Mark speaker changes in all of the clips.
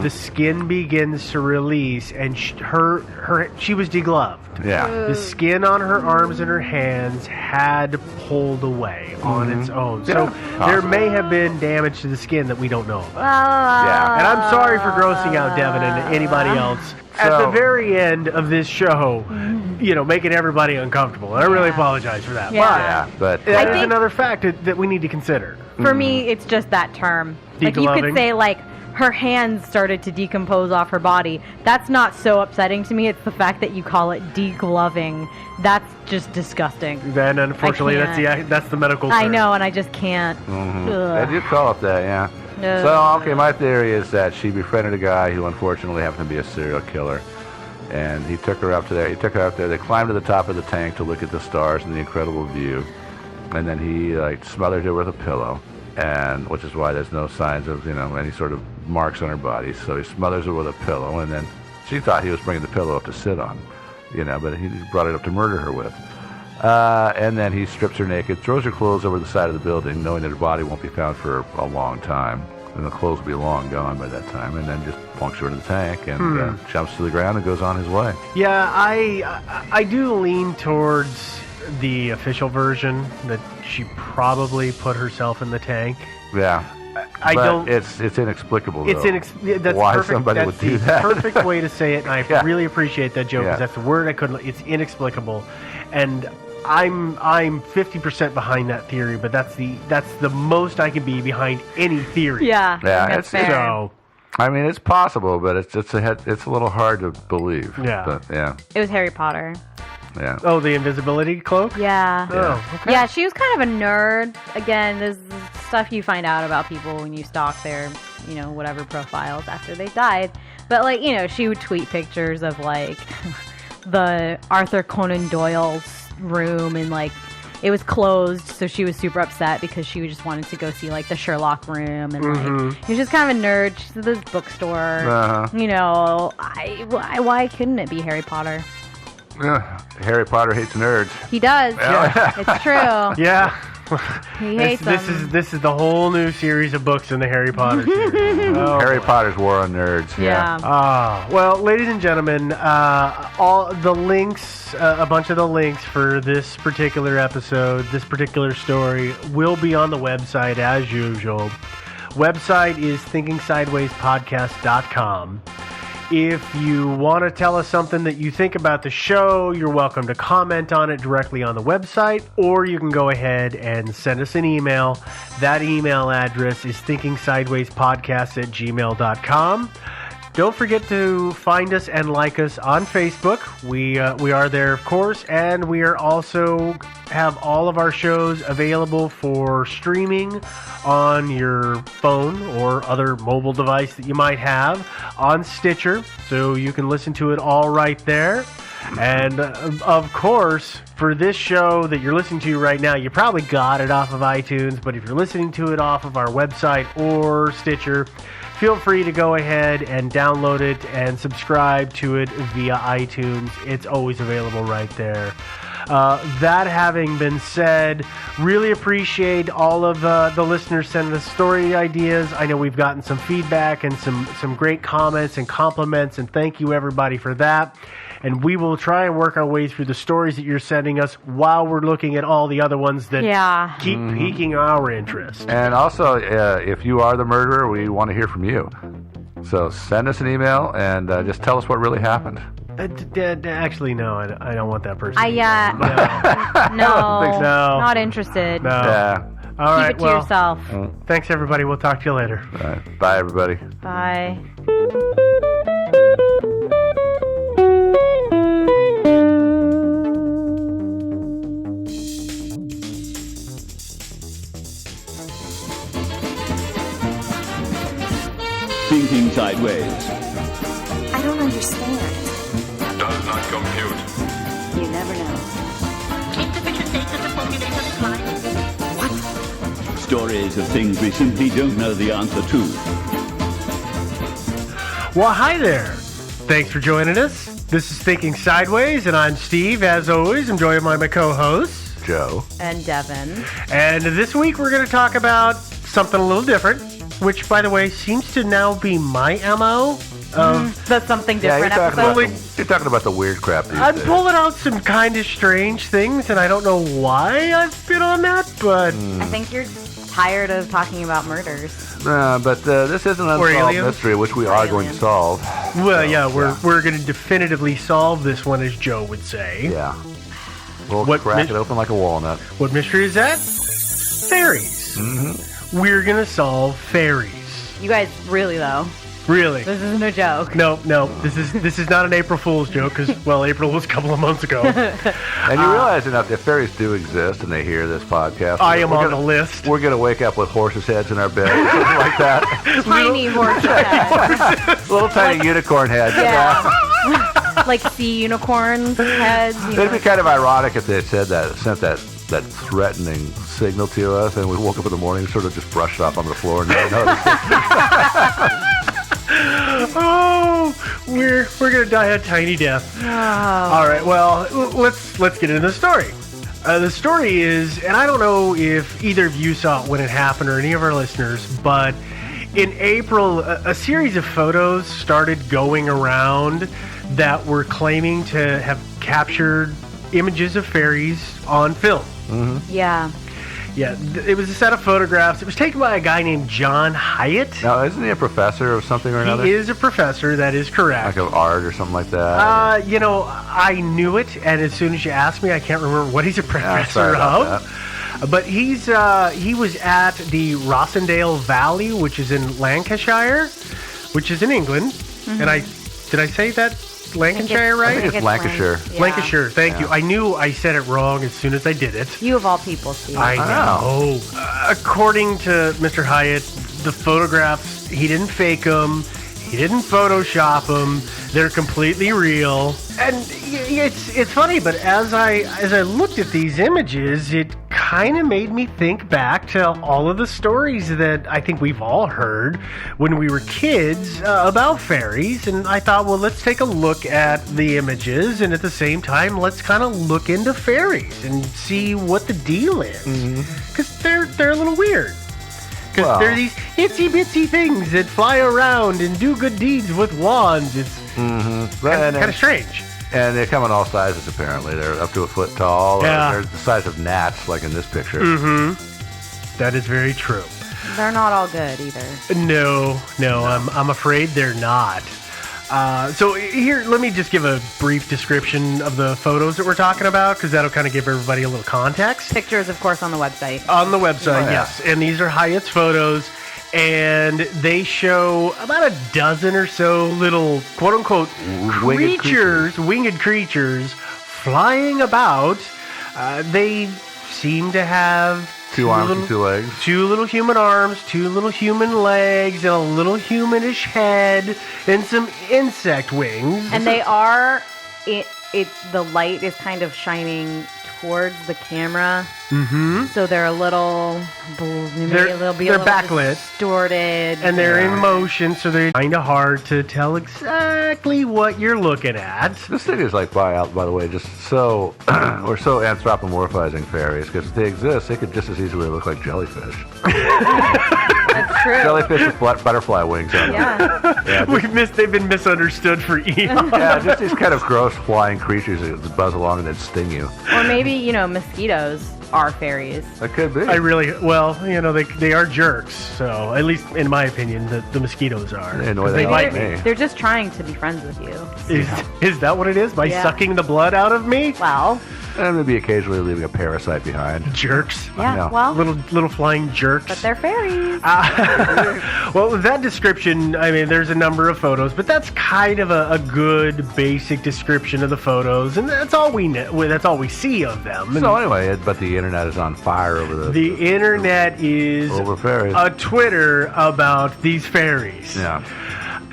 Speaker 1: the skin begins to release, and she was degloved.
Speaker 2: Yeah.
Speaker 1: The skin on her arms and her hands had pulled away on its own. So there may have been damage to the skin that we don't know about.
Speaker 2: Yeah.
Speaker 1: And I'm sorry for grossing out Devin and anybody else at the very end of this show, making everybody uncomfortable. I really apologize for that.
Speaker 2: But
Speaker 1: that is another fact that we need to consider.
Speaker 3: For me, it's just that term. Like, you could say, like, her hands started to decompose off her body. That's not so upsetting to me. It's the fact that you call it degloving. That's just disgusting.
Speaker 1: Then, unfortunately, that's the medical term.
Speaker 3: I know, and I just can't.
Speaker 2: They do call it that, yeah. So, okay, my theory is that she befriended a guy who unfortunately happened to be a serial killer. And he took her up to there. They climbed to the top of the tank to look at the stars and the incredible view. And then he smothered her with a pillow, and which is why there's no signs of any sort of marks on her body. So he smothers her with a pillow, and then she thought he was bringing the pillow up to sit on, but he brought it up to murder her with. And then he strips her naked, throws her clothes over the side of the building, knowing that her body won't be found for a long time, and the clothes will be long gone by that time, and then just plunks her into the tank and jumps to the ground and goes on his way.
Speaker 1: Yeah, I do lean towards the official version that she probably put herself in the tank.
Speaker 2: Yeah. It's inexplicable, though.
Speaker 1: That's
Speaker 2: why
Speaker 1: perfect.
Speaker 2: somebody would do that.
Speaker 1: Perfect way to say it, and I really appreciate that, Joe, because that's the word I couldn't. It's inexplicable, and I'm 50% behind that theory, but that's the most I can be behind any theory.
Speaker 3: Yeah.
Speaker 2: It's fair. So, I mean, it's possible, but it's a little hard to believe.
Speaker 1: Yeah.
Speaker 2: But,
Speaker 3: It was Harry Potter.
Speaker 2: Yeah.
Speaker 1: Oh, the invisibility cloak?
Speaker 3: Yeah.
Speaker 1: Oh, okay.
Speaker 3: Yeah, she was kind of a nerd. Again, there's stuff you find out about people when you stalk their, whatever profiles after they died. But, she would tweet pictures of, the Arthur Conan Doyle's room, and, it was closed, so she was super upset because she just wanted to go see, the Sherlock room. And, she's just kind of a nerd. She's at this bookstore. Why couldn't it be Harry Potter?
Speaker 2: Yeah, Harry Potter hates nerds.
Speaker 3: He does. Yeah. It's true.
Speaker 1: Yeah.
Speaker 3: He hates them.
Speaker 1: This is the whole new series of books in the Harry Potter series.
Speaker 2: Harry Potter's War on Nerds.
Speaker 3: Yeah.
Speaker 1: Well, ladies and gentlemen, all the links, a bunch of the links for this particular episode, this particular story, will be on the website as usual. Website is thinkingsidewayspodcast.com. If you want to tell us something that you think about the show, you're welcome to comment on it directly on the website, or you can go ahead and send us an email. That email address is thinkingsidewayspodcast@gmail.com. Don't forget to find us and like us on Facebook. We are there, of course, and we are also have all of our shows available for streaming on your phone or other mobile device that you might have on Stitcher, so you can listen to it all right there. And, of course, for this show that you're listening to right now, you probably got it off of iTunes, but if you're listening to it off of our website or Stitcher, feel free to go ahead and download it and subscribe to it via iTunes. It's always available right there. That having been said, really appreciate all of the listeners sending us story ideas. I know we've gotten some feedback and some great comments and compliments, and thank you everybody for that. And we will try and work our way through the stories that you're sending us while we're looking at all the other ones that keep piquing our interest.
Speaker 2: And also, if you are the murderer, we want to hear from you. So send us an email and just tell us what really happened.
Speaker 1: Actually, no, I don't want that person.
Speaker 3: No,
Speaker 2: think so.
Speaker 3: Not interested.
Speaker 1: No.
Speaker 2: Yeah.
Speaker 1: All right,
Speaker 3: Keep it to yourself.
Speaker 1: Thanks, everybody. We'll talk to you later.
Speaker 2: All right. Bye, everybody.
Speaker 3: Bye.
Speaker 4: Thinking Sideways.
Speaker 5: I don't understand.
Speaker 6: Does not compute.
Speaker 5: You never know.
Speaker 7: Insufficient data to formulate a reply.
Speaker 5: What?
Speaker 4: Stories of things we simply don't know the answer to.
Speaker 1: Well, hi there. Thanks for joining us. This is Thinking Sideways, and I'm Steve. As always, I'm joined by my co-hosts,
Speaker 2: Joe.
Speaker 3: And Devin.
Speaker 1: And this week we're going to talk about something a little different. which, by the way, seems to now be my MO.
Speaker 3: That's something
Speaker 2: Yeah,
Speaker 3: different.
Speaker 2: you're talking about the weird crap these
Speaker 1: I'm
Speaker 2: days.
Speaker 1: pulling out some kind of strange things, and I don't know why I've been on that, but
Speaker 3: I think you're tired of talking about murders.
Speaker 2: But this is an unsolved
Speaker 1: aliens?
Speaker 2: mystery, which we are going to
Speaker 3: aliens.
Speaker 2: solve.
Speaker 1: well, yeah, we're going to definitively solve this one, as Joe would say.
Speaker 2: Yeah. We'll
Speaker 1: What
Speaker 2: crack
Speaker 1: mis-
Speaker 2: it open like a walnut.
Speaker 1: What mystery is that? Fairies.
Speaker 2: Mm-hmm.
Speaker 1: We're going to solve fairies.
Speaker 3: You guys, really though,
Speaker 1: Really?
Speaker 3: this isn't a joke.
Speaker 1: No, this is not an April Fool's joke because, well, April was a couple of months ago.
Speaker 2: And you realize enough, if fairies do exist and they hear this podcast,
Speaker 1: I am
Speaker 2: we're
Speaker 1: on
Speaker 2: gonna-
Speaker 1: the list.
Speaker 2: We're going to wake up with horses' heads in our bed, something like that.
Speaker 3: Tiny horse heads.
Speaker 2: Little tiny unicorn heads.
Speaker 3: Yeah. Like sea unicorns heads. You
Speaker 2: It'd
Speaker 3: know.
Speaker 2: be kind of ironic if they said that, sent that threatening signal to us, and we woke up in the morning, sort of just brushed it off on the floor and never noticed it.
Speaker 1: Oh, we're gonna die a tiny death. All right, well, let's get into the story. The story is, and I don't know if either of you saw it when it happened or any of our listeners, but in April, a series of photos started going around that were claiming to have captured images of fairies on film.
Speaker 3: Yeah.
Speaker 1: Yeah, it was a set of photographs. It was taken by a guy named John Hyatt.
Speaker 2: Now, isn't he a professor of something or another?
Speaker 1: He is a professor, that is correct.
Speaker 2: Like of art or something like that?
Speaker 1: I knew it, and as soon as you asked me, I can't remember what he's a professor
Speaker 2: sorry about
Speaker 1: of. But he was at the Rossendale Valley, which is in Lancashire, which is in England. And did I say that Lancashire
Speaker 2: I
Speaker 1: right?
Speaker 2: think it's Lancashire.
Speaker 3: Yeah.
Speaker 1: Lancashire, thank you. I knew I said it wrong as soon as I did it.
Speaker 3: You of all people, Steve.
Speaker 1: I know. According to Mr. Hyatt, the photographs, he didn't fake them. He didn't Photoshop them. They're completely real. And it's funny, but as I looked at these images, it kind of made me think back to all of the stories that I think we've all heard when we were kids about fairies. And I thought, well, let's take a look at the images, and at the same time, let's kind of look into fairies and see what the deal is. Because they're a little weird. Because
Speaker 2: Well.
Speaker 1: they're these itsy bitsy things that fly around and do good deeds with wands. It's kind of strange.
Speaker 2: And they come in all sizes, apparently. They're up to a foot tall.
Speaker 1: Yeah.
Speaker 2: Or they're the size of gnats, like in this picture.
Speaker 1: That is very true.
Speaker 3: They're not all good either.
Speaker 1: No, I'm afraid they're not. So here, let me just give a brief description of the photos that we're talking about, because that'll kind of give everybody a little context.
Speaker 3: Pictures, of course, on the website.
Speaker 1: On the website,
Speaker 2: Oh, yeah.
Speaker 1: yes. And these are Hyatt's photos, and they show about a dozen or so little quote-unquote winged creatures flying about. They seem to have
Speaker 2: Two arms and two legs.
Speaker 1: two little human arms, two little human legs, and a little humanish head, and some insect wings.
Speaker 3: And they are, the light is kind of shining towards the camera. So they're a little,
Speaker 1: They're backlit.
Speaker 3: distorted.
Speaker 1: And they're in motion, so they're kind of hard to tell exactly what you're looking at.
Speaker 2: This thing is like, by the way, just so, we're so anthropomorphizing fairies, because if they exist, they could just as easily look like jellyfish.
Speaker 3: That's true.
Speaker 2: Jellyfish with butterfly wings on them.
Speaker 3: Yeah.
Speaker 1: They've been misunderstood for eons.
Speaker 2: Yeah, just these kind of gross flying creatures that buzz along and then sting you.
Speaker 3: Or maybe, mosquitoes are fairies.
Speaker 2: That could be.
Speaker 1: They are jerks. So at least in my opinion, the mosquitoes are.
Speaker 2: They annoy
Speaker 1: 'Cause
Speaker 2: the
Speaker 1: they
Speaker 2: hell
Speaker 1: bite
Speaker 2: out of
Speaker 1: me.
Speaker 2: me.
Speaker 3: They're just trying to be friends with you.
Speaker 1: Is that what it is? By
Speaker 3: Yeah.
Speaker 1: sucking the blood out of me?
Speaker 3: Well,
Speaker 2: And maybe occasionally leaving a parasite behind.
Speaker 1: Jerks.
Speaker 3: yeah,
Speaker 2: know.
Speaker 3: well,
Speaker 1: Little flying jerks.
Speaker 3: but they're fairies.
Speaker 1: Well, with that description, I mean, there's a number of photos, but that's kind of a good basic description of the photos, and that's all we know. That's all we see of them. And
Speaker 2: So anyway, but the internet is on fire over
Speaker 1: the internet is
Speaker 2: over fairies.
Speaker 1: a Twitter about these fairies.
Speaker 2: Yeah.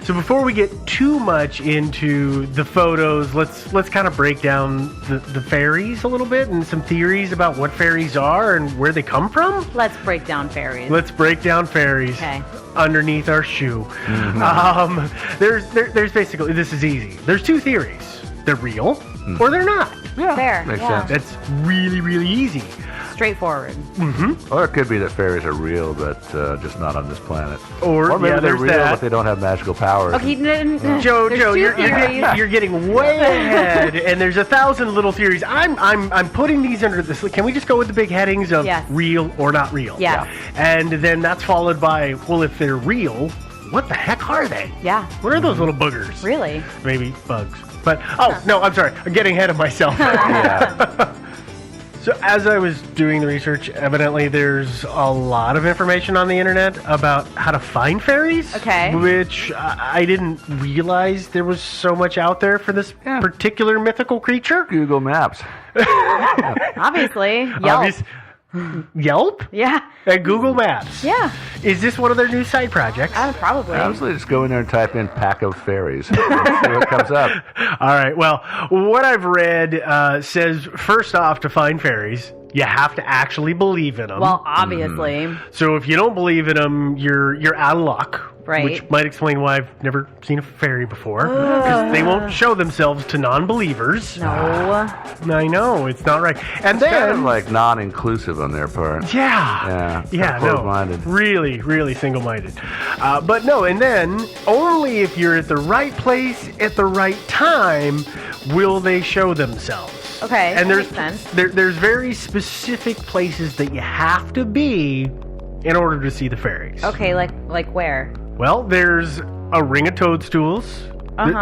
Speaker 1: So before we get too much into the photos, let's kind of break down the fairies a little bit and some theories about what fairies are and where they come from.
Speaker 3: Let's break down fairies.
Speaker 1: Let's break down fairies
Speaker 3: Okay.
Speaker 1: underneath our shoe. There's basically, this is easy. There's two theories. They're real or they're not.
Speaker 2: Yeah.
Speaker 3: Fair.
Speaker 2: Makes
Speaker 3: yeah.
Speaker 2: sense.
Speaker 1: That's really, really easy.
Speaker 3: Straightforward.
Speaker 2: Or it could be that fairies are real, but just not on this planet.
Speaker 1: Or
Speaker 2: maybe
Speaker 1: yeah,
Speaker 2: they're
Speaker 1: there's
Speaker 2: real,
Speaker 1: that.
Speaker 2: but they don't have magical powers.
Speaker 3: Okay,
Speaker 1: Joe,
Speaker 3: there's
Speaker 1: Joe,
Speaker 3: two
Speaker 1: you're
Speaker 3: theories.
Speaker 1: you're getting way ahead, and there's 1,000 little theories. I'm putting these under this. Can we just go with the big headings of
Speaker 3: Yes.
Speaker 1: real or not real?
Speaker 3: Yes.
Speaker 1: And then that's followed by, well, if they're real, what the heck are they?
Speaker 3: Yeah.
Speaker 1: What are those little boogers?
Speaker 3: Really?
Speaker 1: Maybe bugs. But no, I'm sorry. I'm getting ahead of myself.
Speaker 2: Yeah.
Speaker 1: So as I was doing the research, evidently there's a lot of information on the internet about how to find fairies.
Speaker 3: Okay.
Speaker 1: Which I didn't realize there was so much out there for this particular mythical creature.
Speaker 2: Google Maps.
Speaker 3: Obviously. Yelp.
Speaker 1: Obvious- Yelp?
Speaker 3: Yeah.
Speaker 1: And Google Maps.
Speaker 3: Yeah.
Speaker 1: Is this one of their new side projects?
Speaker 3: Probably.
Speaker 2: Honestly, just go in there and type in pack of fairies. See what comes up.
Speaker 1: All right. Well, what I've read says, first off, to find fairies, you have to actually believe in them.
Speaker 3: Well, obviously.
Speaker 1: So if you don't believe in them, you're out of luck.
Speaker 3: Right.
Speaker 1: Which might explain why I've never seen a fairy before. Because they won't show themselves to non-believers.
Speaker 3: No.
Speaker 1: I know, it's not right. And
Speaker 2: It's kind of
Speaker 1: then,
Speaker 2: like non-inclusive on their part.
Speaker 1: yeah, no,
Speaker 2: closed-minded.
Speaker 1: really, really single-minded. But no, and then only if you're at the right place at the right time will they show themselves.
Speaker 3: Okay,
Speaker 1: and
Speaker 3: that
Speaker 1: there's
Speaker 3: makes sense.
Speaker 1: there's very specific places that you have to be in order to see the fairies.
Speaker 3: Okay, like where?
Speaker 1: Well, there's a ring of toadstools.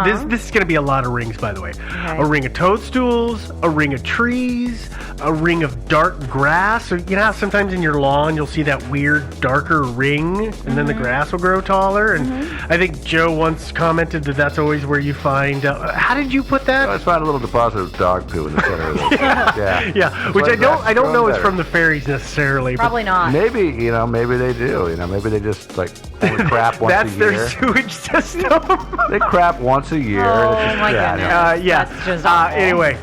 Speaker 1: This is going to be a lot of rings, by the way.
Speaker 3: Okay.
Speaker 1: A ring of toadstools, a ring of trees, a ring of dark grass. So, you know how sometimes in your lawn you'll see that weird darker ring, and then the grass will grow taller? And I think Joe once commented that that's always where you find... how did you put that?
Speaker 2: Let's find a little deposit of dog poo in the center of it. Yeah.
Speaker 1: Yeah, which
Speaker 2: like
Speaker 1: I don't know is
Speaker 2: better.
Speaker 1: from the fairies necessarily. but
Speaker 3: Probably not.
Speaker 2: Maybe, maybe they do. Maybe they just like only crap once
Speaker 1: that's
Speaker 2: a year.
Speaker 1: their sewage system.
Speaker 2: They crap once a year.
Speaker 3: Oh,
Speaker 2: It's just-
Speaker 3: my
Speaker 2: yeah,
Speaker 3: goodness.
Speaker 2: no.
Speaker 1: Yeah.
Speaker 3: That's just awful.
Speaker 1: Anyway,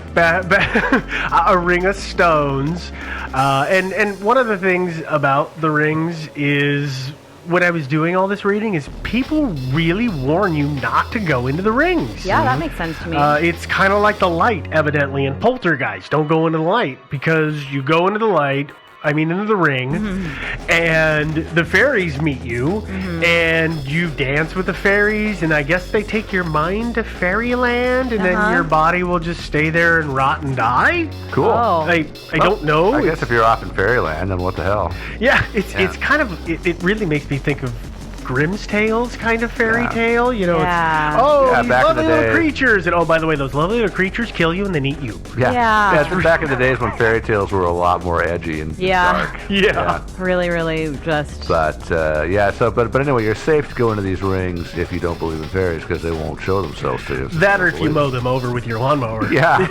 Speaker 1: a ring of stones, and one of the things about the rings is when I was doing all this reading is people really warn you not to go into the rings.
Speaker 3: Yeah, that makes sense to me.
Speaker 1: It's kind of like the light, evidently, in Poltergeist. Don't go into the light because you go into the light. Into the ring, and the fairies meet you, and you dance with the fairies, and I guess they take your mind to fairyland, and then your body will just stay there and rot and die.
Speaker 2: Cool.
Speaker 3: Oh.
Speaker 1: I don't know.
Speaker 2: I guess if you're off in fairyland, then what the hell?
Speaker 1: Yeah, it's kind of it really makes me think of Grimm's Tales kind of fairy tale.
Speaker 3: Yeah.
Speaker 1: It's, these
Speaker 2: back in
Speaker 1: lovely
Speaker 2: the
Speaker 1: little
Speaker 2: day.
Speaker 1: creatures, and by the way, those lovely little creatures kill you and then eat you.
Speaker 3: Yeah.
Speaker 2: It's back in the days when fairy tales were a lot more edgy and dark.
Speaker 1: Yeah.
Speaker 3: Really, really just...
Speaker 2: But but anyway, you're safe to go into these rings if you don't believe in fairies because they won't show themselves to you.
Speaker 1: That or if you mow them over with your lawnmower.
Speaker 2: Yeah.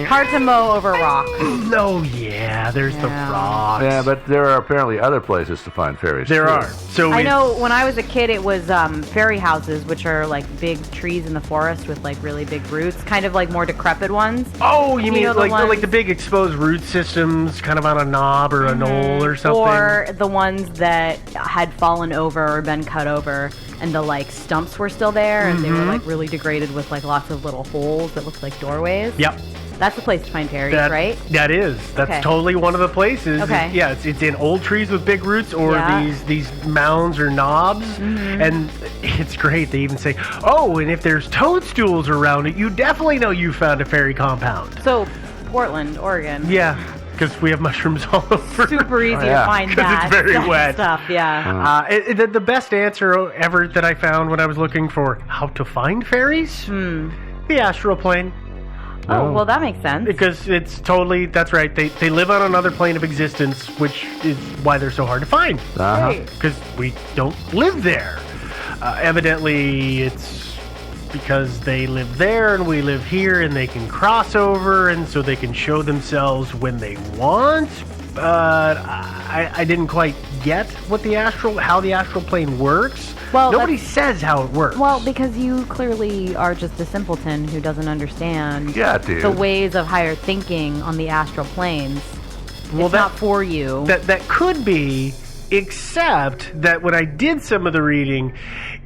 Speaker 3: Hard to mow over rocks.
Speaker 1: No, yeah, there's the
Speaker 3: Yeah.
Speaker 1: rocks.
Speaker 2: Yeah, but there are apparently other places to find fairies.
Speaker 1: There
Speaker 2: too.
Speaker 1: are. So
Speaker 3: I know when I was a kid, it was fairy houses, which are like big trees in the forest with like really big roots, kind of like more decrepit ones.
Speaker 1: Oh, you mean
Speaker 3: know the
Speaker 1: like
Speaker 3: ones-
Speaker 1: the big exposed root systems, kind of on a knob or a knoll or something?
Speaker 3: Or the ones that had fallen over or been cut over, and the like stumps were still there, and they were like really degraded with like lots of little holes that looked like doorways.
Speaker 1: Yep.
Speaker 3: That's the place to find fairies,
Speaker 1: That,
Speaker 3: right?
Speaker 1: That is. That's
Speaker 3: Okay.
Speaker 1: totally one of the places.
Speaker 3: Okay.
Speaker 1: Yeah, it's in old trees with big roots or
Speaker 3: Yeah.
Speaker 1: these mounds or knobs. And it's great. They even say, oh, and if there's toadstools around it, you definitely know you found a fairy compound.
Speaker 3: So, Portland, Oregon.
Speaker 1: Yeah, because we have mushrooms all over.
Speaker 3: Super easy
Speaker 2: yeah.
Speaker 3: to find
Speaker 1: 'Cause
Speaker 3: that.
Speaker 1: it's very
Speaker 3: that
Speaker 1: wet.
Speaker 3: stuff. Yeah.
Speaker 1: The best answer ever that I found when I was looking for how to find fairies? The astral plane.
Speaker 3: Oh, well, that makes sense.
Speaker 1: Because it's totally, that's right, they live on another plane of existence, which is why they're so hard to find.
Speaker 3: Right.
Speaker 1: Because we don't live there. Evidently, it's because they live there and we live here and they can cross over and so they can show themselves when they want. But I didn't quite get what how the astral plane works.
Speaker 3: Well,
Speaker 1: Nobody says how it works.
Speaker 3: Well, because you clearly are just a simpleton who doesn't understand
Speaker 2: Yeah, dude.
Speaker 3: the ways of higher thinking on the astral planes.
Speaker 1: Well,
Speaker 3: It's not for you.
Speaker 1: That could be Except that when I did some of the reading,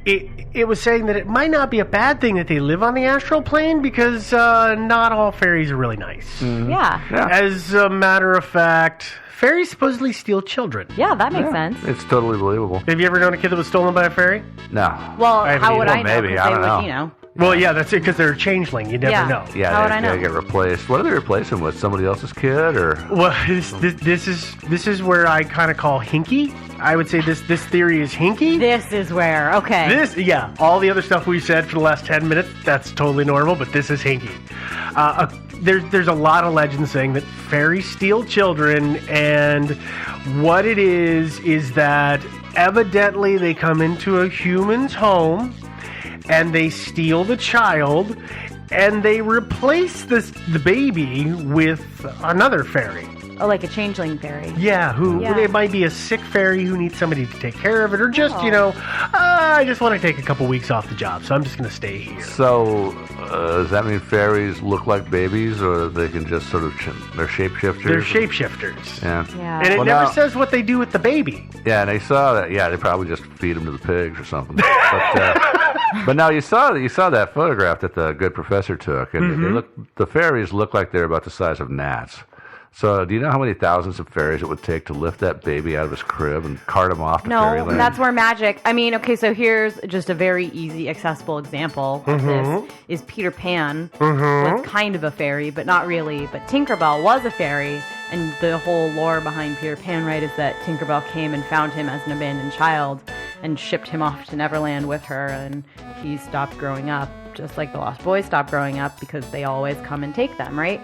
Speaker 1: it was saying that it might not be a bad thing that they live on the astral plane because not all fairies are really nice.
Speaker 3: Yeah.
Speaker 1: As a matter of fact, fairies supposedly steal children.
Speaker 3: Yeah, that makes sense.
Speaker 2: It's totally believable.
Speaker 1: Have you ever known a kid that was stolen by a fairy?
Speaker 2: No.
Speaker 3: Well,
Speaker 1: I haven't
Speaker 3: how would
Speaker 1: either.
Speaker 3: I know?
Speaker 2: Maybe,
Speaker 3: 'Cause
Speaker 2: I
Speaker 3: they
Speaker 2: don't
Speaker 3: would,
Speaker 2: know.
Speaker 3: you know.
Speaker 1: Well, yeah, that's it, because they're a changeling. You never
Speaker 3: Yeah.
Speaker 1: know.
Speaker 2: Yeah,
Speaker 3: How would I
Speaker 2: they
Speaker 3: know?
Speaker 2: get replaced. What do they replace them with? Somebody else's kid, or?
Speaker 1: Well, this is where I kind of call hinky. I would say this theory is hinky.
Speaker 3: This is where, okay.
Speaker 1: All the other stuff we said for the last 10 minutes, that's totally normal, but this is hinky. There's a lot of legends saying that fairies steal children, and what it is that evidently they come into a human's home and they steal the child and they replace the baby with another fairy.
Speaker 3: Oh, like a changeling fairy.
Speaker 1: Yeah, it might be a sick fairy who needs somebody to take care of it, or just, I just want to take a couple weeks off the job, so I'm just going to stay here.
Speaker 2: So, does that mean fairies look like babies, or they can just sort of, they're shapeshifters?
Speaker 1: They're shapeshifters.
Speaker 2: Yeah.
Speaker 3: Yeah.
Speaker 1: And it never says what they do with the baby.
Speaker 2: Yeah, and they saw that. Yeah, they probably just feed them to the pigs or something. But now you saw that photograph that the good professor took, and the fairies look like they're about the size of gnats. So, do you know how many thousands of fairies it would take to lift that baby out of his crib and cart him off to fairyland?
Speaker 3: No, that's where magic. I mean, okay, so here's just a very easy, accessible example of this is Peter Pan was kind of a fairy, but not really. But Tinkerbell was a fairy, and the whole lore behind Peter Pan, right, is that Tinkerbell came and found him as an abandoned child and shipped him off to Neverland with her, and he stopped growing up, just like the Lost Boys stopped growing up because they always come and take them, right?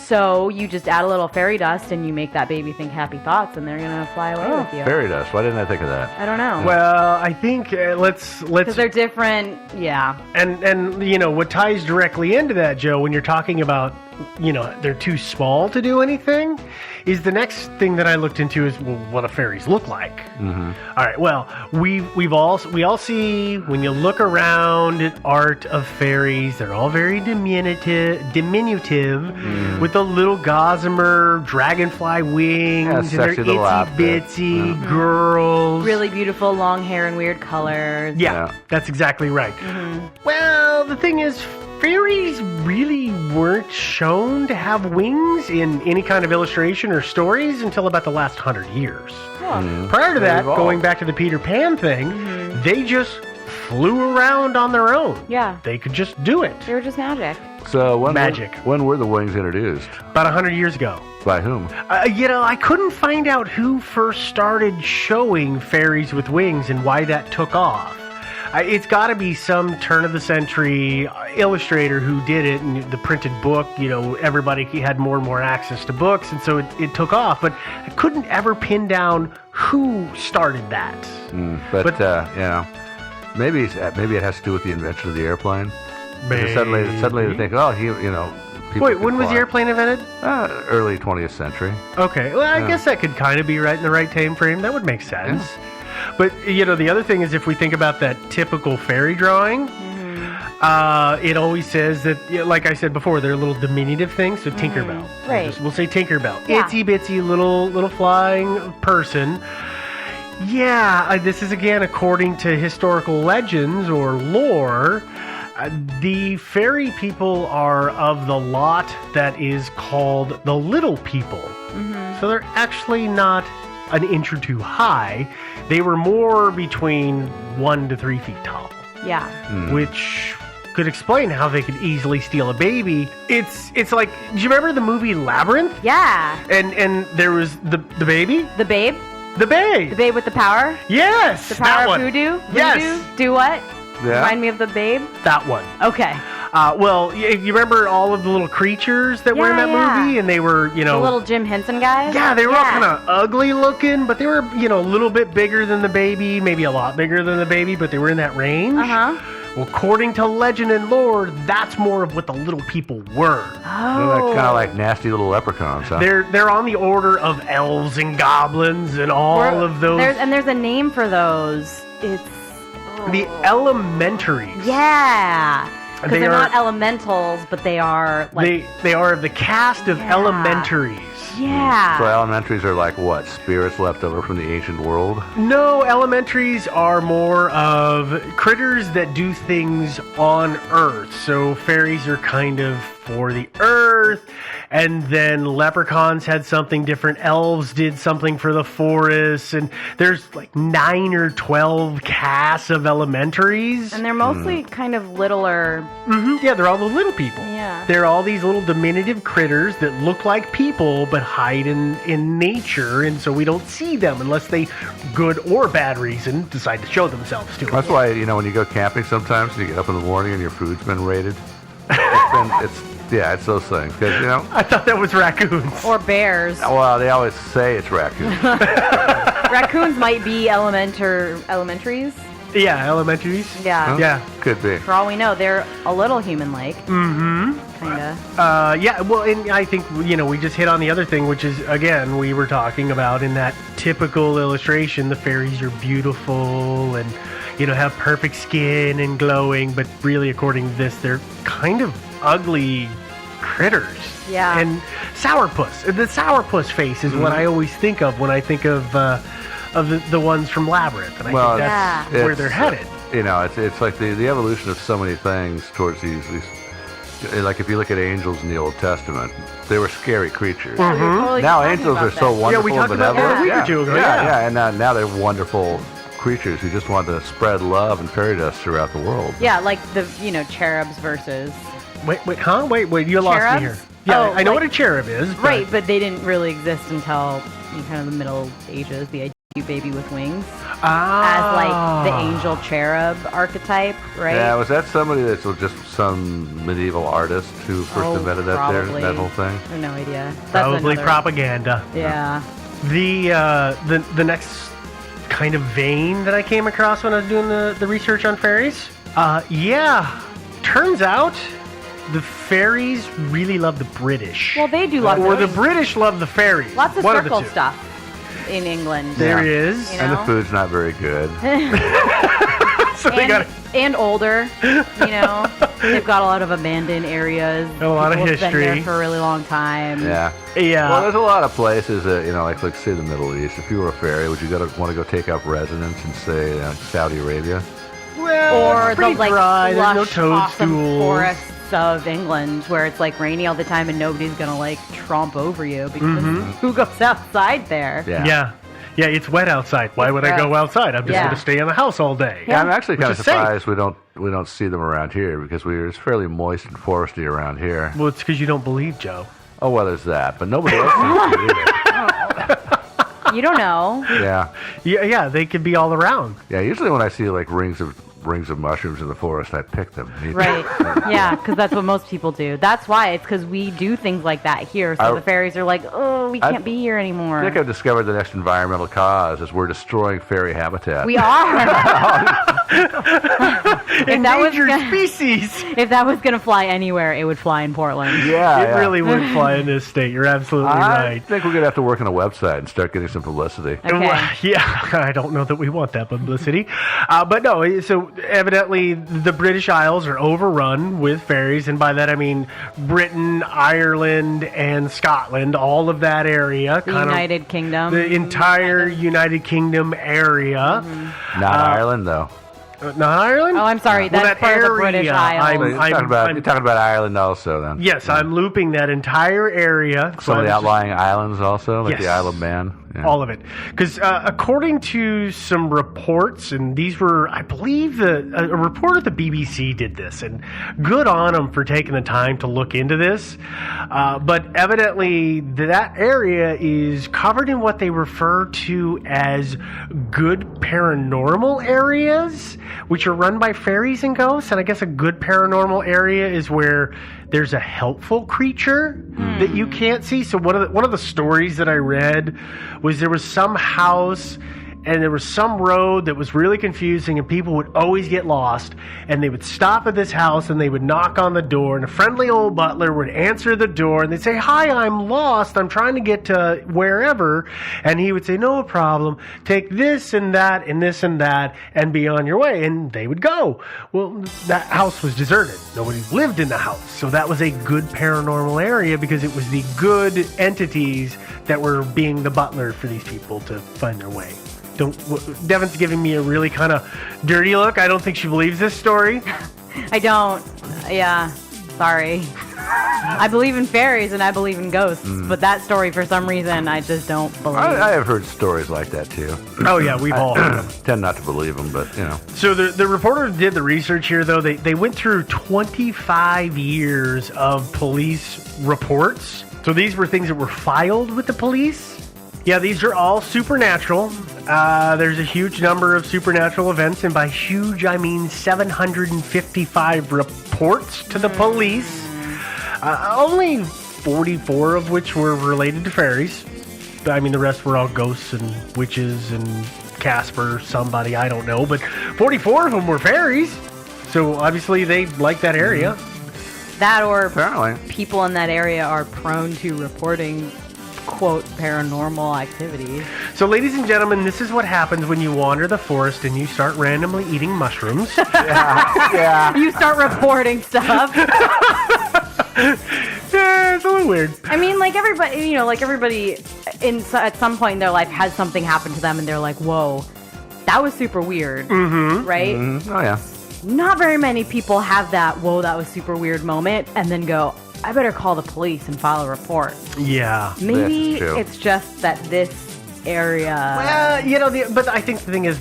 Speaker 3: So you just add a little fairy dust and you make that baby think happy thoughts, and they're gonna fly away with you.
Speaker 2: Fairy dust. Why didn't I think of that?
Speaker 3: I don't know.
Speaker 1: Well, I think let's
Speaker 3: Because they're different. Yeah.
Speaker 1: and what ties directly into that, Joe, when you're talking about they're too small to do anything, is the next thing that I looked into is what do fairies look like. All right, well, we all see, when you look around at art of fairies, they're all very diminutive with the little gossamer dragonfly wings, and they're
Speaker 2: sexy little outfit.
Speaker 1: itsy bitsy girls,
Speaker 3: Really beautiful long hair and weird colors.
Speaker 1: yeah, that's exactly right. Well, the thing is, fairies really weren't shown to have wings in any kind of illustration or stories until about the last 100 years. Prior to that,
Speaker 2: evolved.
Speaker 1: going back to the Peter Pan thing, they just flew around on their own.
Speaker 3: Yeah.
Speaker 1: They could just do it.
Speaker 3: They were just magic.
Speaker 2: So
Speaker 1: Magic.
Speaker 2: When were the wings introduced?
Speaker 1: About 100 years ago.
Speaker 2: By whom?
Speaker 1: I couldn't find out who first started showing fairies with wings and why that took off. It's got to be some turn-of-the-century illustrator who did it, and the printed book, everybody had more and more access to books, and so it took off. But I couldn't ever pin down who started that.
Speaker 2: But maybe it has to do with the invention of the airplane.
Speaker 1: Maybe.
Speaker 2: Suddenly they think, people
Speaker 1: Wait,
Speaker 2: can
Speaker 1: when was the
Speaker 2: fly.
Speaker 1: airplane invented?
Speaker 2: Early 20th century.
Speaker 1: Okay, well, I guess that could kind of be right in the right time frame. That would make sense. But, the other thing is, if we think about that typical fairy drawing, it always says that, like I said before, they're little diminutive things. So Tinkerbell.
Speaker 3: Right.
Speaker 1: We'll say Tinkerbell.
Speaker 3: Yeah.
Speaker 1: Itsy bitsy little flying person. Yeah, this is again according to historical legends or lore. The fairy people are of the lot that is called the little people. So they're actually not an inch or two high. They were more between 1 to 3 feet tall,
Speaker 3: Yeah.
Speaker 1: which could explain how they could easily steal a baby. It's like, do you remember the movie Labyrinth?
Speaker 3: Yeah.
Speaker 1: And there was the baby?
Speaker 3: The babe?
Speaker 1: The babe!
Speaker 3: The babe with the power?
Speaker 1: Yes!
Speaker 3: The
Speaker 1: that
Speaker 3: power of
Speaker 1: one.
Speaker 3: voodoo?
Speaker 1: Yes!
Speaker 3: Voodoo? Do what?
Speaker 2: Yeah.
Speaker 3: Remind me of the babe?
Speaker 1: That one.
Speaker 3: Okay.
Speaker 1: Well, you remember all of the little creatures that were in that
Speaker 3: Yeah.
Speaker 1: movie? And they were,
Speaker 3: The little Jim Henson guys?
Speaker 1: Yeah, they were all kind of ugly looking, but they were, a little bit bigger than the baby, maybe a lot bigger than the baby, but they were in that range.
Speaker 3: Uh-huh.
Speaker 1: Well, according to legend and lore, that's more of what the little people were.
Speaker 2: They're
Speaker 3: Oh.
Speaker 2: kind of like nasty little leprechauns, huh?
Speaker 1: They're on the order of elves and goblins and all of those.
Speaker 3: There's a name for those. It's...
Speaker 1: The elementaries.
Speaker 3: Yeah. Because they're not elementals, but they are like...
Speaker 1: They are the cast of Elementaries.
Speaker 3: Yeah.
Speaker 2: So elementaries are like what? Spirits left over from the ancient world?
Speaker 1: No, Elementaries are more of critters that do things on Earth. So fairies are kind of for the Earth, and then leprechauns had something different. Elves did something for the forests, and there's like 9 or 12 casts of Elementaries.
Speaker 3: And they're mostly kind of littler.
Speaker 1: Yeah, they're all the little people.
Speaker 3: Yeah.
Speaker 1: They're all these little diminutive critters that look like people but hide in nature, and so we don't see them unless they, good or bad reason, decide to show themselves to us.
Speaker 2: That's why, when you go camping sometimes, you get up in the morning and your food's been raided. It's those things. 'Cause,
Speaker 1: I thought that was raccoons.
Speaker 3: Or bears.
Speaker 2: well, they always say it's raccoons.
Speaker 3: Raccoons might be elementaries.
Speaker 1: Yeah, Elementaries.
Speaker 3: Yeah.
Speaker 1: Yeah.
Speaker 2: Could be.
Speaker 3: For all we know, they're a little human-like.
Speaker 1: Mm-hmm.
Speaker 3: Kinda.
Speaker 1: Yeah, well, and I think, we just hit on the other thing, which is, again, we were talking about in that typical illustration, the fairies are beautiful and, have perfect skin and glowing, but really, according to this, they're kind of ugly critters.
Speaker 3: Yeah.
Speaker 1: And sourpuss. The sourpuss face is what I always think of when I think of the ones from Labyrinth, and I think that's where they're headed.
Speaker 2: It's like the evolution of so many things towards these. Like if you look at angels in the Old Testament, they were scary creatures.
Speaker 3: Totally
Speaker 2: Now
Speaker 3: talking
Speaker 2: angels
Speaker 3: about
Speaker 2: are so
Speaker 3: that.
Speaker 2: wonderful
Speaker 1: we talked
Speaker 2: and
Speaker 1: about
Speaker 2: benevolent.
Speaker 1: that a week or two ago,
Speaker 2: and now they're wonderful creatures who just want to spread love and fairy dust throughout the world.
Speaker 3: Yeah, like the cherubs versus...
Speaker 1: Wait, huh? Wait, you lost me here.
Speaker 3: Cherubs?
Speaker 1: Yeah,
Speaker 3: Oh,
Speaker 1: I know
Speaker 3: like-
Speaker 1: what a cherub is.
Speaker 3: Right, but they didn't really exist until kind of the Middle Ages, the cute baby with wings. As like the angel cherub archetype, right?
Speaker 2: Yeah, was that somebody that's just some medieval artist who first invented that whole thing?
Speaker 3: I have no idea. That's
Speaker 1: Probably
Speaker 3: another-
Speaker 1: propaganda.
Speaker 3: Yeah.
Speaker 1: The next kind of vein that I came across when I was doing the research on fairies. Turns out the fairies really love the British.
Speaker 3: Well, they do love
Speaker 1: Or the
Speaker 3: those.
Speaker 1: British love the fairies.
Speaker 3: Lots of
Speaker 1: One
Speaker 3: circle
Speaker 1: the two.
Speaker 3: stuff in England.
Speaker 1: There is.
Speaker 3: You
Speaker 2: And the
Speaker 3: know?
Speaker 2: food's not very good.
Speaker 1: So they got
Speaker 3: and older, they've got a lot of abandoned areas.
Speaker 1: A lot of
Speaker 3: People have been
Speaker 1: history.
Speaker 3: there for a really long time.
Speaker 2: Yeah. Well, there's a lot of places that, like say the Middle East. If you were a fairy, would you want to go take up residence in, say, Saudi Arabia?
Speaker 1: Well,
Speaker 3: Or
Speaker 1: it's
Speaker 3: the
Speaker 1: pretty
Speaker 3: like
Speaker 1: dry. There's no
Speaker 3: lush, awesome
Speaker 1: toadstools.
Speaker 3: forests of England where it's like rainy all the time and nobody's gonna like tromp over you because who goes outside there?
Speaker 1: Yeah, it's wet outside. Why would I go outside? I'm just going to stay in the house all day.
Speaker 2: Yeah, I'm actually kind of
Speaker 1: Which is safe.
Speaker 2: surprised we don't see them around here because it's fairly moist and foresty around here.
Speaker 1: Well, it's because you don't believe, Joe.
Speaker 2: Oh, well, there's that, but nobody else seems to either.
Speaker 3: You don't know.
Speaker 1: Yeah, they could be all around.
Speaker 2: Yeah, usually when I see like rings of mushrooms in the forest, I pick them.
Speaker 3: Right. Yeah, because that's what most people do. That's why. It's because we do things like that here. So the fairies are like, oh, we can't be here anymore.
Speaker 2: I think I've discovered the next environmental cause is we're destroying fairy habitat.
Speaker 3: We are.
Speaker 1: Endangered species.
Speaker 3: If that was going to fly anywhere, it would fly in Portland.
Speaker 2: Yeah,
Speaker 1: It really would fly in this state. You're absolutely
Speaker 2: I
Speaker 1: right.
Speaker 2: think we're going to have to work on a website and start getting some publicity.
Speaker 3: Okay.
Speaker 1: Well, yeah, I don't know that we want that publicity. But no, so evidently the British Isles are overrun with fairies, and by that I mean Britain, Ireland, and Scotland, all of that area.
Speaker 3: The United Kingdom.
Speaker 1: The entire United Kingdom area.
Speaker 2: Not Ireland, though.
Speaker 1: Not Ireland?
Speaker 3: Oh, I'm sorry.
Speaker 1: Well,
Speaker 3: That's
Speaker 1: that
Speaker 3: part of the
Speaker 1: area,
Speaker 3: British Isles.
Speaker 2: You're talking about Ireland also, then.
Speaker 1: Yes, I'm looping that entire area.
Speaker 2: Some of the
Speaker 1: I'm
Speaker 2: outlying islands also, like
Speaker 1: Yes.
Speaker 2: the Isle of Man. Yeah.
Speaker 1: All of it. Because according to some reports, and these were, I believe, a report at the BBC did this, and good on them for taking the time to look into this. But evidently, that area is covered in what they refer to as good paranormal areas, which are run by fairies and ghosts. And I guess a good paranormal area is where there's a helpful creature that you can't see. So one of the stories that I read was there was some house and there was some road that was really confusing, and people would always get lost, and they would stop at this house, and they would knock on the door, and a friendly old butler would answer the door, and they'd say, "Hi, I'm lost. I'm trying to get to wherever," and he would say, "No problem. Take this and that and this and that and be on your way," and they would go. Well, that house was deserted. Nobody lived in the house, so that was a good paranormal area because it was the good entities that were being the butler for these people to find their way. Devin's giving me a really kind of dirty look. I don't think she believes this story.
Speaker 3: I don't. Yeah. Sorry. I believe in fairies and I believe in ghosts, but that story, for some reason, I just don't believe.
Speaker 2: I have heard stories like that too.
Speaker 1: Oh yeah, we've all heard them.
Speaker 2: Tend not to believe them, but you know.
Speaker 1: So the reporter did the research here, though. They went through 25 years of police reports. So these were things that were filed with the police. Yeah, these are all supernatural. There's a huge number of supernatural events, and by huge, I mean 755 reports to the police. Only 44 of which were related to fairies. I mean, the rest were all ghosts and witches and Casper, somebody, I don't know. But 44 of them were fairies. So obviously they like that area.
Speaker 3: That or
Speaker 2: Apparently.
Speaker 3: people in that area are prone to reporting, quote, paranormal activities.
Speaker 1: So, ladies and gentlemen, this is what happens when you wander the forest and you start randomly eating mushrooms.
Speaker 2: Yeah.
Speaker 3: You start reporting stuff.
Speaker 1: Yeah, it's a little weird.
Speaker 3: I mean, like everybody at some point in their life has something happen to them and they're like, whoa, that was super weird. Mm-hmm. Right?
Speaker 2: Mm-hmm. Oh, yeah.
Speaker 3: Not very many people have that, whoa, that was super weird moment, and then go, I better call the police and file a report.
Speaker 1: Yeah.
Speaker 3: Maybe
Speaker 2: That's true.
Speaker 3: it's just that this area...
Speaker 1: Well, but I think the thing is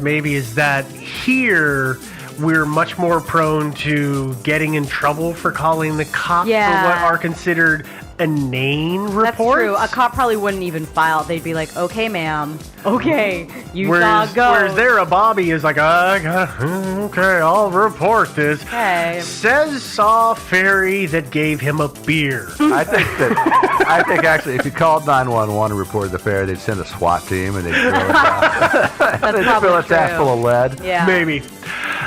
Speaker 1: that here we're much more prone to getting in trouble for calling the cops for what are considered inane reports.
Speaker 3: That's true. A cop probably wouldn't even file. They'd be like, okay, ma'am. Okay, you saw a ghost.
Speaker 1: Whereas there, a Bobby is like, okay, I'll report this.
Speaker 3: Okay.
Speaker 1: Says saw fairy that gave him a beer.
Speaker 2: I think actually, if you called 911 and reported the fairy, they'd send a SWAT team and they'd fill it out. They'd fill its ass full of lead.
Speaker 3: Yeah.
Speaker 1: Maybe.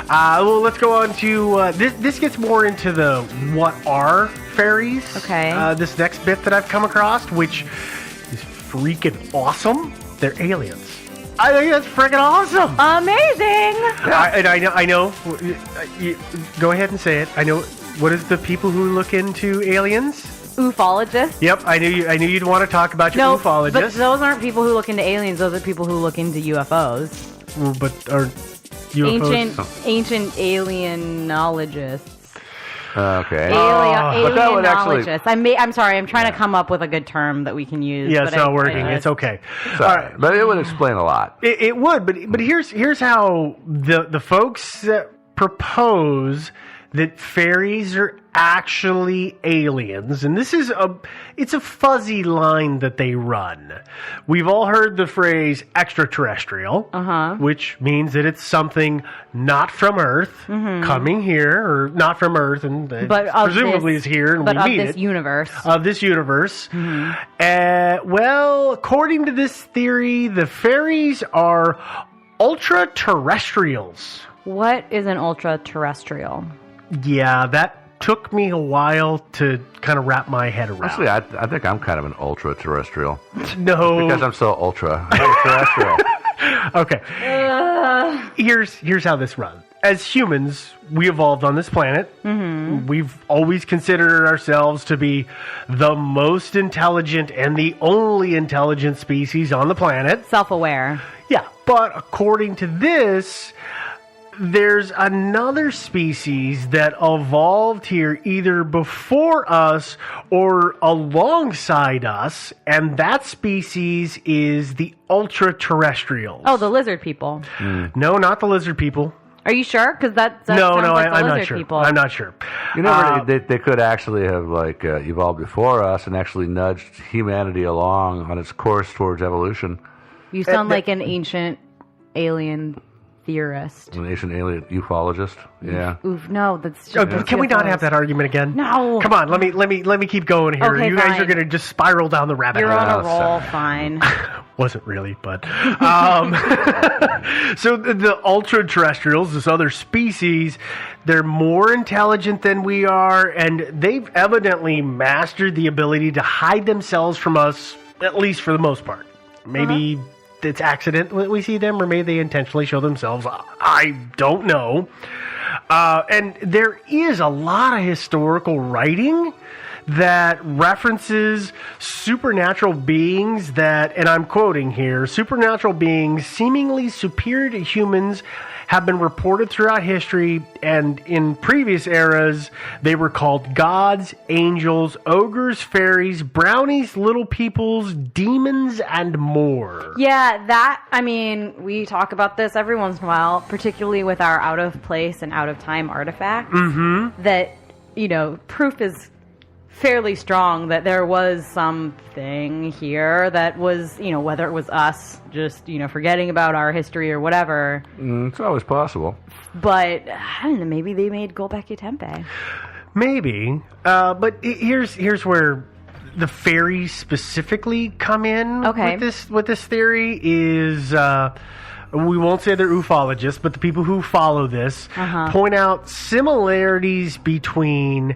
Speaker 1: Well, let's go on to this gets more into the what are fairies.
Speaker 3: Okay.
Speaker 1: This next bit that I've come across, which is freaking awesome. They're aliens. I think that's freaking awesome.
Speaker 3: Amazing.
Speaker 1: I know. Go ahead and say it. I know. What is the people who look into aliens?
Speaker 3: Ufologists.
Speaker 1: Yep, I knew you'd want to talk about your ufologists.
Speaker 3: But those aren't people who look into aliens. Those are people who look into UFOs.
Speaker 1: But are UFOs
Speaker 3: Ancient alienologists.
Speaker 2: Okay.
Speaker 3: Alienologists. I'm sorry. I'm trying to come up with a good term that we can use.
Speaker 1: Yeah, it's not working. It's okay.
Speaker 2: All right, but it would explain a lot.
Speaker 1: It would, but here's how the folks that propose that fairies are actually aliens, and this is it's a fuzzy line that they run. We've all heard the phrase extraterrestrial, which means that it's something not from Earth coming here, or not from Earth, and presumably is here, and we meet it. Of this universe. Well, according to this theory, the fairies are ultra-terrestrials.
Speaker 3: What is an ultra-terrestrial?
Speaker 2: Yeah, that took me a while to kind of wrap my head around.
Speaker 1: Actually, I think I'm kind of an ultra-terrestrial.
Speaker 2: No.
Speaker 1: Because I'm so ultra-terrestrial. Okay. Here's how this runs. As humans, we evolved on this planet. Mm-hmm. We've always considered ourselves to be the most intelligent and the only intelligent species on the planet.
Speaker 3: Self-aware.
Speaker 1: Yeah, but according to this, there's another species that evolved here either before us or alongside us, and that species is the ultra-terrestrials.
Speaker 3: Oh, the lizard people.
Speaker 1: No, not the lizard people.
Speaker 3: Are you sure? Because that sounds like the
Speaker 1: I'm
Speaker 3: lizard
Speaker 1: not sure.
Speaker 3: people.
Speaker 1: I'm not sure.
Speaker 2: You know, they could actually have evolved before us and actually nudged humanity along on its course towards evolution.
Speaker 3: You sound like an ancient alien theorist.
Speaker 2: An ancient alien ufologist. Yeah.
Speaker 3: Oof, no, that's just
Speaker 1: Can we not have that argument again?
Speaker 3: No.
Speaker 1: Come on, let me keep going here.
Speaker 3: Okay,
Speaker 1: you guys
Speaker 3: fine.
Speaker 1: are going to just spiral down the rabbit hole.
Speaker 3: You're on a roll, fine.
Speaker 1: Wasn't really, but so the ultra-terrestrials, this other species, they're more intelligent than we are, and they've evidently mastered the ability to hide themselves from us, at least for the most part. Maybe it's accident that we see them, or maybe they intentionally show themselves. I don't know. And there is a lot of historical writing that references supernatural beings that, and I'm quoting here, supernatural beings seemingly superior to humans have been reported throughout history, and in previous eras, they were called gods, angels, ogres, fairies, brownies, little peoples, demons, and more.
Speaker 3: Yeah, we talk about this every once in a while, particularly with our out of place and out of time artifacts. Mm-hmm. That, proof is fairly strong that there was something here that was, whether it was us just, forgetting about our history or whatever.
Speaker 2: It's always possible.
Speaker 3: But, I don't know, maybe they made Gobekli Tepe.
Speaker 1: Maybe. But here's where the fairies specifically come in with this theory is... we won't say they're ufologists, but the people who follow this point out similarities between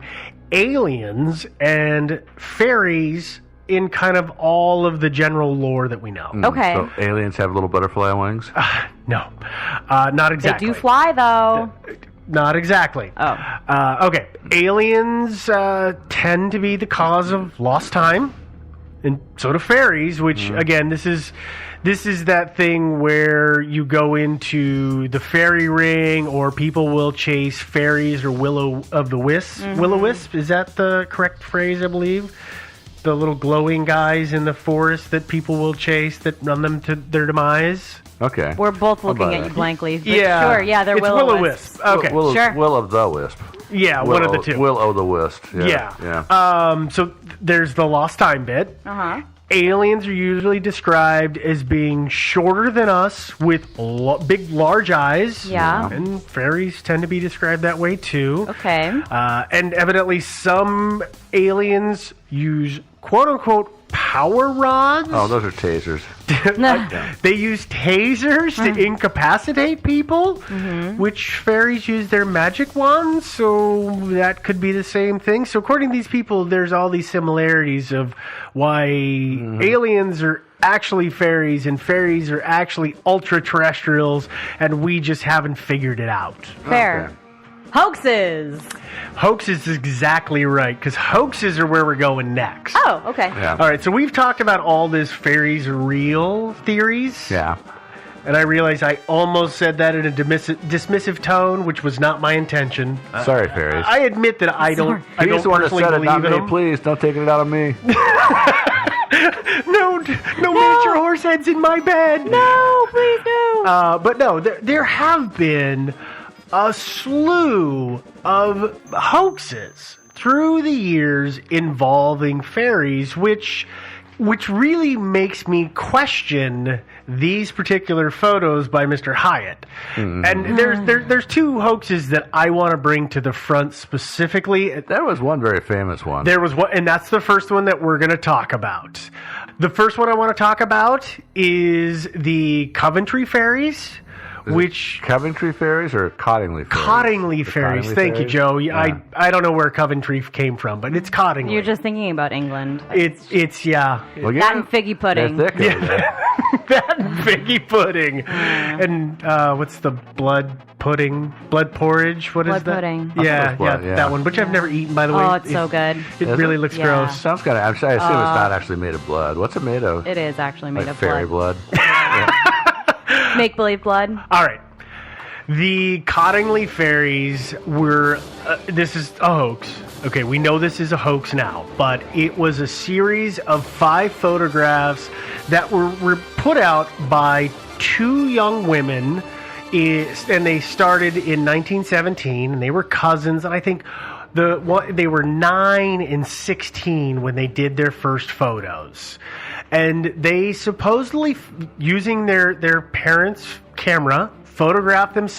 Speaker 1: aliens and fairies in kind of all of the general lore that we know.
Speaker 3: Okay.
Speaker 2: So aliens have little butterfly wings?
Speaker 1: No. Not exactly.
Speaker 3: They do fly, though.
Speaker 1: Not exactly.
Speaker 3: Oh.
Speaker 1: Okay. Aliens tend to be the cause of lost time, and so do fairies, which, again, this is that thing where you go into the fairy ring, or people will chase fairies or will-o'-the-wisp. Mm-hmm. Will-o'-wisp, is that the correct phrase, I believe? The little glowing guys in the forest that people will chase that run them to their demise.
Speaker 2: Okay.
Speaker 3: We're both looking at you blankly. But
Speaker 1: yeah.
Speaker 3: Sure, yeah, they're
Speaker 1: it's
Speaker 3: will-o'-wisps.
Speaker 1: Okay.
Speaker 3: Sure.
Speaker 2: Will-o'-the-wisp.
Speaker 1: Yeah, one of the two.
Speaker 2: Will-o'-the-wisp.
Speaker 1: Yeah. So there's the lost time bit.
Speaker 3: Uh-huh.
Speaker 1: Aliens are usually described as being shorter than us with big, large eyes.
Speaker 3: Yeah.
Speaker 1: And fairies tend to be described that way, too.
Speaker 3: Okay.
Speaker 1: And evidently some aliens use quote-unquote power rods.
Speaker 2: Oh, those are tasers.
Speaker 1: They use tasers to incapacitate people, which fairies use their magic wands, so that could be the same thing. So according to these people, there's all these similarities of why aliens are actually fairies and fairies are actually ultra-terrestrials, and we just haven't figured it out.
Speaker 3: Fair.
Speaker 2: Okay.
Speaker 3: Hoaxes.
Speaker 1: Hoaxes is exactly right, because hoaxes are where we're going next.
Speaker 3: Oh, okay.
Speaker 2: Yeah.
Speaker 1: All right, so we've talked about all this fairies are real theories.
Speaker 2: Yeah.
Speaker 1: And I realized I almost said that in a dismissive tone, which was not my intention.
Speaker 2: Sorry, fairies.
Speaker 1: I admit that I don't
Speaker 2: He's the one that
Speaker 1: personally
Speaker 2: said it,
Speaker 1: believe
Speaker 2: not
Speaker 1: in
Speaker 2: me.
Speaker 1: them.
Speaker 2: Please, don't take it out of me.
Speaker 1: No miniature horse heads in my bed.
Speaker 3: No, please no.
Speaker 1: But no, there have been a slew of hoaxes through the years involving fairies, which really makes me question these particular photos by Mr. Hyatt. Mm-hmm. And there's two hoaxes that I want to bring to the front specifically.
Speaker 2: There was one very famous one.
Speaker 1: There was one, and that's the first one that we're going to talk about. The first one I want to talk about is the Coventry fairies. Which
Speaker 2: Coventry fairies or Cottingley fairies?
Speaker 1: Cottingley fairies.
Speaker 2: Cottingley
Speaker 1: Thank you,
Speaker 2: fairies?
Speaker 1: Joe.
Speaker 2: Yeah.
Speaker 1: I don't know where Coventry came from, but it's Cottingley.
Speaker 3: You're just thinking about England.
Speaker 1: It's yeah.
Speaker 2: Well,
Speaker 3: That and figgy pudding.
Speaker 2: They're thick over there.
Speaker 1: That and figgy pudding. And what's the blood pudding? Blood porridge? What is
Speaker 3: Blood
Speaker 1: that?
Speaker 3: pudding.
Speaker 1: Yeah,
Speaker 2: Blood, yeah.
Speaker 1: that one, which I've never eaten, by the way.
Speaker 3: Oh, it's so good.
Speaker 1: It
Speaker 2: Is
Speaker 1: really
Speaker 2: it?
Speaker 1: looks
Speaker 3: Yeah.
Speaker 1: gross.
Speaker 2: Sounds kind of. I assume it's not actually made of blood. What's it made of?
Speaker 3: It is actually made
Speaker 2: Like
Speaker 3: of
Speaker 2: fairy blood.
Speaker 3: Make-believe blood.
Speaker 1: All right. The Cottingley fairies were, this is a hoax. Okay, we know this is a hoax now, but it was a series of 5 photographs that were put out by 2 young women, and they started in 1917, and they were cousins, and I think they were 9 and 16 when they did their first photos. And they supposedly, using their parents' camera, photographed themselves